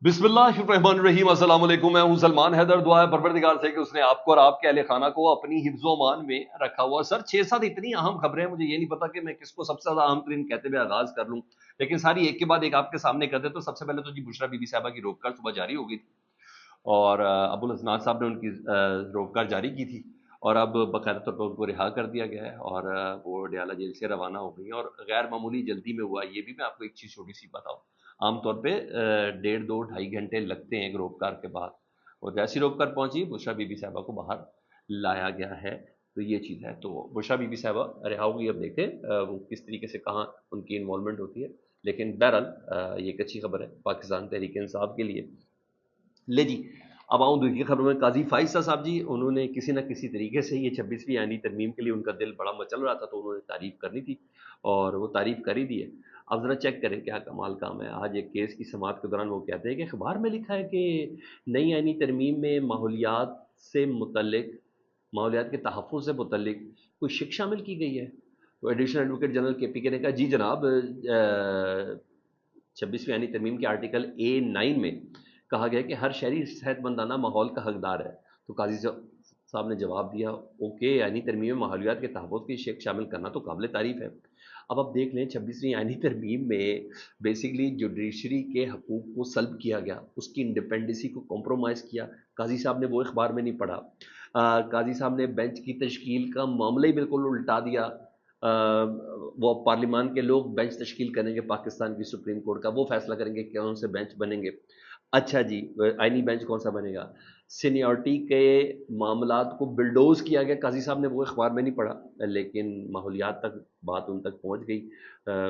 बिस्मिल्लाहिर्रहमानिर्रहीम। अस्सलाम वालेकुम। मैं हूं सलमान हैदर। दुआ है परवरदिगार से कि उसने आपको और आपके अहले खाना को अपनी हिफ्ज़ो मान में रखा हुआ। सर 6-7 इतनी अहम खबरें हैं, मुझे ये नहीं पता कि मैं किसको सबसे ज़्यादा अहम तरीन कहते हुए आगाज़ कर लूँ, लेकिन सारी एक के बाद एक आपके सामने कर दे। तो सबसे पहले तो जी बुशरा बीबी साहिबा की रोक सुबह जारी हो गई थी और अबुल हसनात साहब ने उनकी रोक जारी की थी और अब बाकायदा तौर पर उनको रिहा कर दिया गया है और वो डयाला जेल से रवाना हो गई हैं और गैर मामूली जल्दी में हुआ। ये भी मैं आपको एक चीज़ छोटी सी बताऊँ, आमतौर पे 1.5-2-2.5 घंटे लगते हैं एक रोककार के बाद, और जैसी रोककार पहुंची बुशरा बीबी साहिबा को बाहर लाया गया है। तो ये चीज़ है। तो बुशरा बीबी साहिबा रिहा होगी। अब देखें वो किस तरीके से कहाँ उनकी इन्वॉल्वमेंट होती है, लेकिन बहरहाल ये एक अच्छी खबर है पाकिस्तान तहरीक इंसाफ के लिए। ले जी, अब आऊँ दूसरी खबर में। काजी फाइसा साहब जी, उन्होंने किसी न किसी तरीके से ये 26वीं आईनी तरमीम के लिए उनका दिल बड़ा मचल रहा था, तो उन्होंने तारीफ़ करनी थी और वो तारीफ़ कर ही दी है। अब ज़रा चेक करें क्या कमाल काम है। आज एक केस की समाअत के दौरान वो कहते हैं कि अखबार में लिखा है कि नई आईनी तरमीम में माहौलियात से मुतल्लिक, माहौलियात के तहफ़्फ़ुज़ से मुतल्लिक कोई शिक शामिल की गई है। तो एडिशनल एडवोकेट जनरल KPK ने कहा, जी जनाब, 26वीं आईनी तरमीम के आर्टिकल A9 में कहा गया कि हर शहरी सेहतमंदाना माहौल का हकदार है। तो काजी साहब ने जवाब दिया, ओके, आईनी तरमीम में माहौलियात के तहफ़्फ़ुज़ की शेख शामिल करना तो काबिल तारीफ़ है। अब आप देख लें 26वीं आईनी तरमीम में बेसिकली जुडिशरी के हकूक़ को सल्ब किया गया, उसकी इंडिपेंडेंसी को कॉम्प्रोमाइज़ किया। काजी साहब ने वो अखबार में नहीं पढ़ा। काजी साहब ने बेंच की तश्कील का मामला ही बिल्कुल उल्टा दिया। वो पार्लिमान के लोग बेंच तश्कील करेंगे, पाकिस्तान की सुप्रीम कोर्ट का वो फैसला करेंगे कौन से बेंच बनेंगे। अच्छा जी, आईनी बेंच कौन सा बनेगा। सीनियरिटी के मामलात को बिल्डोज किया गया। काजी साहब ने वो अखबार में नहीं पढ़ा, लेकिन माहौलियात तक बात उन तक पहुंच गई।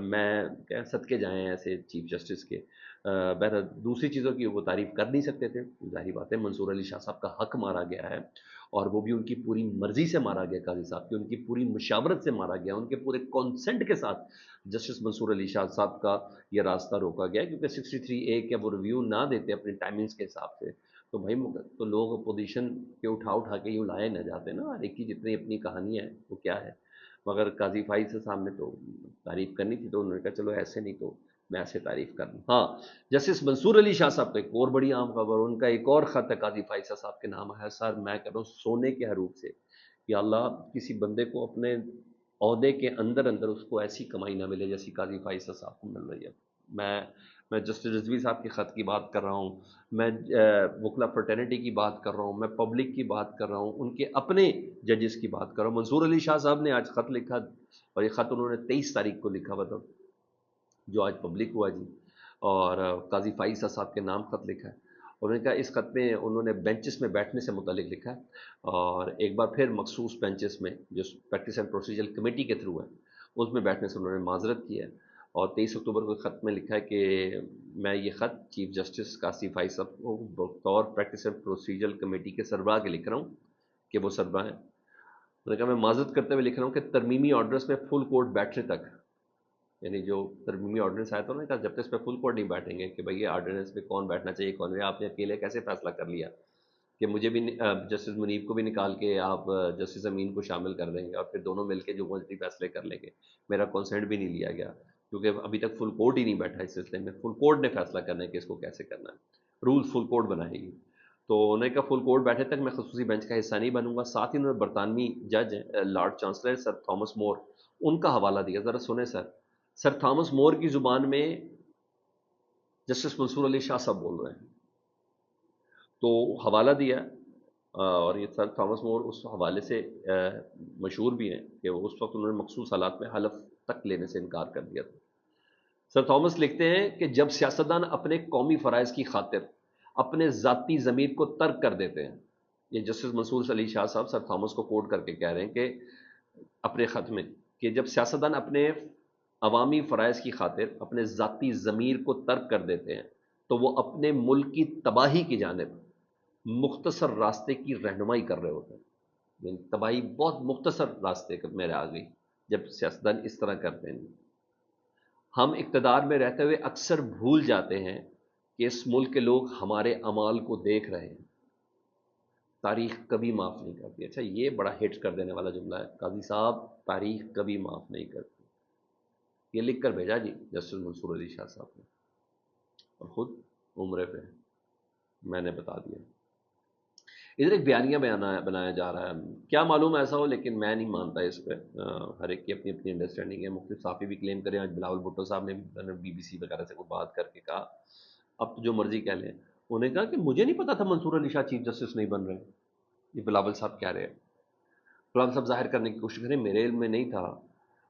मैं क्या सदके जाएं ऐसे चीफ जस्टिस के। बहरहाल दूसरी चीज़ों की वो तारीफ़ कर नहीं सकते थे, ज़ाहिर बात है। मंसूर अली शाह साहब का हक मारा गया है और वो भी उनकी पूरी मर्जी से मारा गया। काजी साहब की उनकी पूरी मुशावरत से मारा गया, उनके पूरे कॉन्सेंट के साथ जस्टिस मंसूर अली शाह साहब का ये रास्ता रोका गया, क्योंकि 63A के वो रिव्यू ना देते अपने टाइमिंग्स के हिसाब से। तो भाई तो लोग अपोजिशन के उठा उठा के यूँ लाए न जाते ना, हर एक की जितनी अपनी कहानी है वो क्या है। मगर काजी फाइज से सामने तो तारीफ़ करनी थी, तो उन्होंने कहा चलो ऐसे नहीं तो मैं ऐसे तारीफ़ कर लूँ। हाँ, जस्टिस मंसूर अली शाह साहब का एक और बड़ी आम खबर, उनका एक और ख़त है काजी फाइसा साहब के नाम है। सर मैं कह रहा हूँ सोने के हरूफ से, कि अल्लाह किसी बंदे को अपने ओहदे के अंदर अंदर उसको ऐसी कमाई ना मिले जैसी काजी फाइसा साहब को मिल रही है। मैं जस्टिस रिजवी साहब के ख़त की बात कर रहा हूँ, मैं वकला फ्रेटर्निटी की बात कर रहा हूँ, मैं पब्लिक की बात कर रहा हूँ, उनके अपने जजेस की बात कर रहा हूँ। मंसूर अली शाह साहब ने आज ख़त लिखा और ये ख़त उन्होंने 23 तारीख को लिखा, बताओ, जो आज पब्लिक हुआ जी। और काजी फाइसा साहब के नाम ख़त लिखा है। उन्होंने कहा, इस ख़त में उन्होंने बेंचेस में बैठने से मुतालिक लिखा है और एक बार फिर मखसूस बेंचेस में जो प्रैक्टिस एंड प्रोसीजर कमेटी के थ्रू है उसमें बैठने से उन्होंने माजरत की है। और 23 अक्टूबर को ख़त में लिखा है कि मैं ये ख़त चीफ जस्टिस काजी फाइसा को बतौर प्रैक्टिस एंड प्रोसीजर कमेटी के सरबराह के लिख रहा हूँ कि वो सरबराह हैं। उन्होंने कहा, मैं माजरत करते हुए लिख रहा हूँ कि तरमीमी ऑर्डर्स में फुल कोर्ट बैठने तक, यानी जो तरमीमी ऑर्डिनेंस आया था ना, जब तक इस पर फुल कोर्ट नहीं बैठेंगे कि भाई ये ऑर्डिनेंस पे कौन बैठना चाहिए कौन नहीं, आपने अकेले कैसे फैसला कर लिया कि मुझे भी जस्टिस मुनीब को भी निकाल के आप जस्टिस अमीन को शामिल कर देंगे और फिर दोनों मिलके जो मर्जी फैसले कर लेंगे। मेरा कंसेंट भी नहीं लिया गया, क्योंकि अभी तक फुल कोर्ट ही नहीं बैठा इस सिलसिले में। फुल कोर्ट ने फैसला करना है कि इसको कैसे करना है, रूल फुल कोर्ट बनाएगी। तो उन्होंने कहा फुल कोर्ट बैठे तक मैं खसूसी बेंच का हिस्सा नहीं बनूंगा। साथ ही उन्होंने बरतानवी जज Lord chancellor sir Thomas More, उनका हवाला दिया। ज़रा सुने सर। सर थॉमस मोर की ज़ुबान में जस्टिस मंसूर अली शाह साहब बोल रहे हैं, तो हवाला दिया। और ये सर थॉमस मोर उस हवाले से मशहूर भी हैं कि उस वक्त उन्होंने मखसूस हालात में हलफ तक लेने से इनकार कर दिया था। सर थॉमस लिखते हैं कि जब सियासतदान अपने कौमी फ़राइज़ की खातिर अपने ज़ाती ज़मीर को तर्क कर देते हैं, ये जस्टिस मंसूर अली शाह साहब सर थॉमस को कोट करके कह रहे हैं कि अपने ख़त में, कि जब सियासतदान अपने अवामी फ़राइज़ की खातिर अपने ज़ाती ज़मीर को तर्क कर देते हैं, तो वो अपने मुल्क की तबाही की जानिब मुख्तसर रास्ते की रहनुमाई कर रहे होते हैं। यानी तबाही बहुत मुख्तसर रास्ते मेरे आ गई जब सियासतदान इस तरह करते हैं। हम इक़्तिदार में रहते हुए अक्सर भूल जाते हैं कि इस मुल्क के लोग हमारे अमाल को देख रहे हैं। तारीख़ कभी माफ़ नहीं करती। अच्छा, ये बड़ा हिट कर देने वाला जुमला है, काजी साहब तारीख़ कभी माफ़ नहीं करती। ये लिख कर भेजा जी जस्टिस मंसूर अली शाह साहब ने, और ख़ुद उम्रे पे हैं। میں نے بتا دیا. ادھر ایک بیانیہ بنایا جا رہا ہے، کیا معلوم ایسا ہو، لیکن میں نہیں مانتا اس پہ. ہر ایک کی اپنی اپنی انڈرسٹینڈنگ ہے. مختلف صحافی بھی کلیم کریں. آج بلاول بھٹو صاحب نے بی بی سی وغیرہ سے کوئی بات کر کے کہا، اب تو جو مرضی کہہ لیں، انہوں نے کہا کہ مجھے نہیں پتا تھا منصور علی شاہ چیف جسٹس نہیں بن رہے. یہ بلاول صاحب کہہ رہے ہیں. بلاول صاحب ظاہر کرنے کی کوشش کریں میرے علم میں نہیں تھا.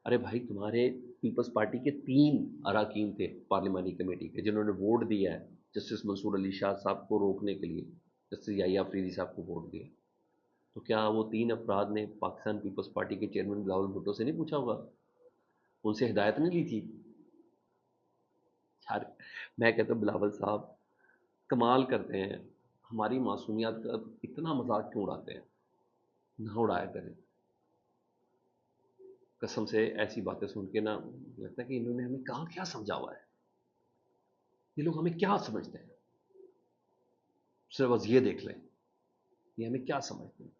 ارے بھائی، تمہارے پیپلز پارٹی کے 3 اراکین تھے پارلیمانی کمیٹی کے جنہوں نے ووٹ دیا ہے جسٹس منصور علی شاہ صاحب کو روکنے کے لیے، جسٹس یحییٰ افریدی صاحب کو ووٹ دیا. تو کیا وہ 3 افراد نے پاکستان پیپلز پارٹی کے چیئرمین بلاول بھٹو سے نہیں پوچھا ہوگا؟ ان سے ہدایت نہیں لی تھی؟ یار، میں کہتا ہوں بلاول صاحب کمال کرتے ہیں. ہماری معصومیات کا اتنا مذاق کیوں اڑاتے ہیں؟ نہ اڑایا کریں. قسم سے ایسی باتیں سن کے نا لگتا ہے کہ انہوں نے ہمیں کہاں کیا سمجھا ہوا ہے. یہ لوگ ہمیں کیا سمجھتے ہیں؟ صرف بس یہ دیکھ لیں یہ ہمیں کیا سمجھتے ہیں.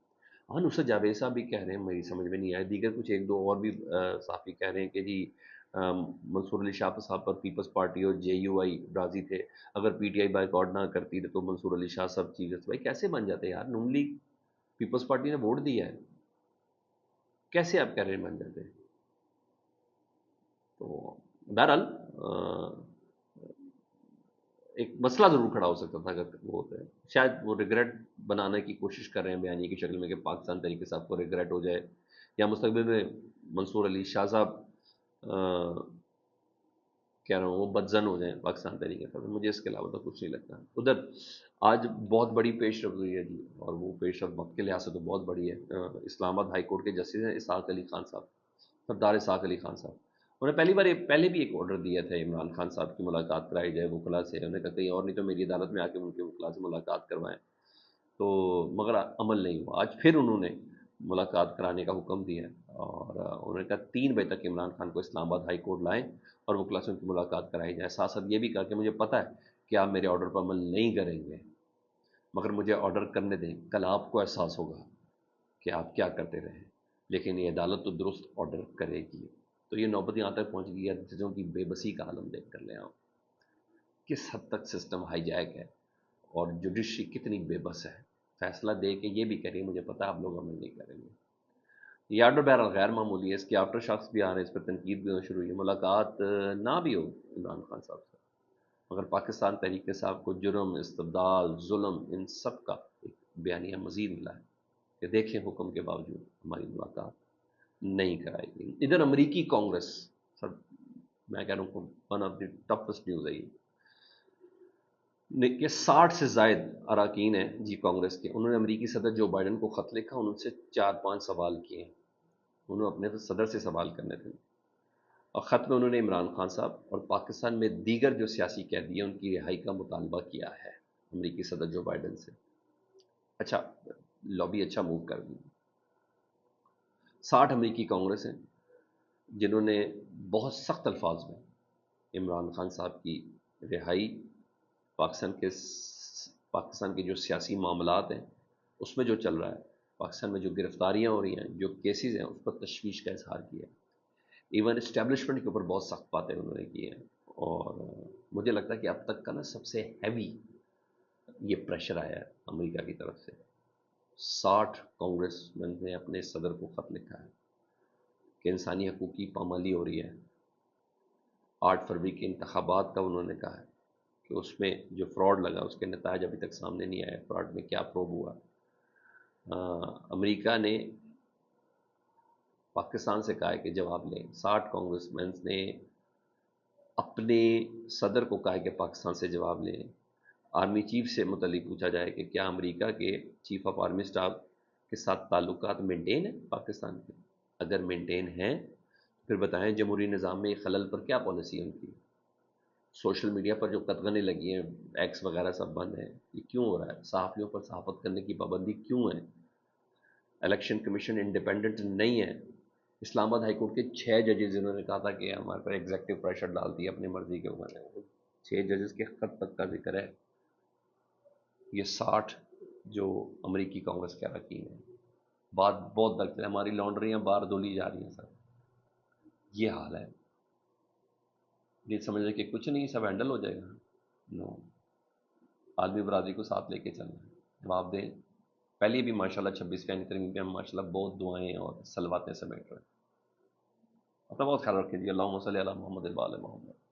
ہاں، نصرت جاوید صاحب بھی کہہ رہے ہیں، میری سمجھ میں نہیں آیا. دیگر کچھ ایک دو اور بھی صحافی کہہ رہے ہیں کہ جی منصور علی شاہ صاحب پر پیپلز پارٹی اور جے یو آئی راضی تھے، اگر پی ٹی آئی بائیکاٹ نہ کرتی تو منصور علی شاہ صاحب چیف جسٹس. بھائی کیسے بن جاتے ہیں یار؟ نون لیگ پیپلز پارٹی نے ووٹ دیا ہے، کیسے آپ کہہ رہے ہیں بن جاتے ہیں؟ تو بہرحال ایک مسئلہ ضرور کھڑا ہو سکتا تھا اگر وہ ہوتا ہے. شاید وہ ریگریٹ بنانے کی کوشش کر رہے ہیں بیانی کی شکل میں کہ پاکستان طریقے صاحب کو ریگریٹ ہو جائے، یا مستقبل میں منصور علی شاہ صاحب کہہ رہا ہوں وہ بدزن ہو جائیں پاکستان طریقے پر. مجھے اس کے علاوہ تو کچھ نہیں لگتا. ادھر آج بہت بڑی پیش رفت ہوئی ہے جی، اور وہ پیش رفت وقت کے لحاظ سے تو بہت بڑی ہے. اسلام آباد ہائی کورٹ کے جسٹس ہیں اسحاق علی خان صاحب، سردار اسحاق علی خان صاحب. انہوں نے پہلے بھی ایک آرڈر دیا تھا عمران خان صاحب کی ملاقات کرائی جائے وکلا سے. انہوں نے کہا کہیں اور نہیں تو میری عدالت میں آ کے ان کے وکلا سے ملاقات کروائیں، تو مگر عمل نہیں ہوا. آج پھر انہوں نے ملاقات کرانے کا حکم دیا، اور انہوں نے کہا 3 بجے تک عمران خان کو اسلام آباد ہائی کورٹ لائیں اور وکلا سے ان کی ملاقات کرائی جائے. ساتھ ساتھ یہ بھی کہا کہ مجھے پتہ ہے کہ آپ میرے آرڈر پر عمل نہیں کریں گے، مگر مجھے آرڈر کرنے دیں. کل آپ کو احساس ہوگا کہ آپ کیا کرتے رہے، لیکن یہ عدالت تو درست آرڈر کرے گی. تو یہ نوبت یہاں تک پہنچ گئی ہے. ججوں کی بے بسی کا عالم دیکھ کر لیں آپ کس حد تک سسٹم ہائی جیک ہے، اور جوڈیشری کتنی بے بس ہے. فیصلہ دے کے یہ بھی کریں مجھے پتا آپ لوگ عمل نہیں کریں گے. یہ آرڈر بہرحال غیر معمولی ہے. اس کے آفٹر شاکس بھی آ رہے ہیں، اس پر تنقید بھی ہونا شروع ہوئی ہے. ملاقات نہ بھی ہو عمران خان صاحب سے، مگر پاکستان تحریک صاحب کو جرم، استبدال، ظلم، ان سب کا ایک بیانیہ مزید ملا ہے کہ دیکھیں حکم کے باوجود ہماری ملاقات نہیں کرائی گئی. ادھر امریکی کانگریس، سر میں کہہ رہا ہوں one of the toughest news ہے یہ کہ 60 سے زائد اراکین ہیں جی کانگریس کے. انہوں نے امریکی صدر جو بائیڈن کو خط لکھا، ان سے 4-5 سوال کیے ہیں. انہوں نے اپنے صدر سے سوال کرنے تھے، اور خط میں انہوں نے عمران خان صاحب اور پاکستان میں دیگر جو سیاسی قیدی ہیں ان کی رہائی کا مطالبہ کیا ہے امریکی صدر جو بائیڈن سے. اچھا، لابی اچھا موو کر دی. 60 امریکی کانگریس ہیں جنہوں نے بہت سخت الفاظ میں عمران خان صاحب کی رہائی، پاکستان کے جو سیاسی معاملات ہیں اس میں جو چل رہا ہے، پاکستان میں جو گرفتاریاں ہو رہی ہیں، جو کیسز ہیں، اس پر تشویش کا اظہار کیا. ایون اسٹیبلشمنٹ کے اوپر بہت سخت باتیں انہوں نے کی ہیں. اور مجھے لگتا ہے کہ اب تک کا نا سب سے ہیوی یہ پریشر آیا ہے امریکہ کی طرف سے. 60 کانگریس مین نے اپنے صدر کو خط لکھا ہے کہ انسانی حقوق کی پامالی ہو رہی ہے. 8 فروری کے انتخابات کا انہوں نے کہا ہے کہ اس میں جو فراڈ لگا اس کے نتائج ابھی تک سامنے نہیں آئے. فراڈ میں کیا پروب ہوا؟ امریکہ نے پاکستان سے کہا ہے کہ جواب لیں. 60 کانگریس مینس نے اپنے صدر کو کہا ہے کہ پاکستان سے جواب لیں. آرمی چیف سے متعلق پوچھا جائے کہ کیا امریکہ کے چیف آف آرمی اسٹاف کے ساتھ تعلقات مینٹین ہیں پاکستان کے؟ اگر مینٹین ہیں پھر بتائیں جمہوری نظام میں خلل پر کیا پالیسی ہے ان کی. سوشل میڈیا پر جو قدغنیں لگی ہیں، ایکس وغیرہ سب بند ہیں، یہ کیوں ہو رہا ہے؟ صحافیوں پر صحافت کرنے کی پابندی کیوں ہے؟ الیکشن کمیشن انڈیپینڈنٹ نہیں ہے. اسلام آباد ہائی کورٹ کے 6 ججز جنہوں نے کہا تھا کہ ہمارے پر ایگزیکٹو پریشر ڈالتی ہے اپنی مرضی کے اوپر، 6 ججز کے خط تک کا ذکر ہے. یہ 60 جو امریکی کانگریس کے اراکین ہیں، بات بہت دلچسپ ہے. ہماری لانڈریاں باہر دھولی جا رہی ہیں سر، یہ حال ہے. یہ سمجھ لیں کہ کچھ نہیں، سب ہینڈل ہو جائے گا. نو. عالمی برادری کو ساتھ لے کے چلنا ہے، جواب دیں۔ پہلے بھی ماشاءاللہ 26 ترمیم پہ ہم ماشاءاللہ بہت دعائیں اور سلواتیں سمیٹ رہے ہیں۔ اپنا بہت خیال رکھیں جی، اللہم صلی علی محمد و علی محمد۔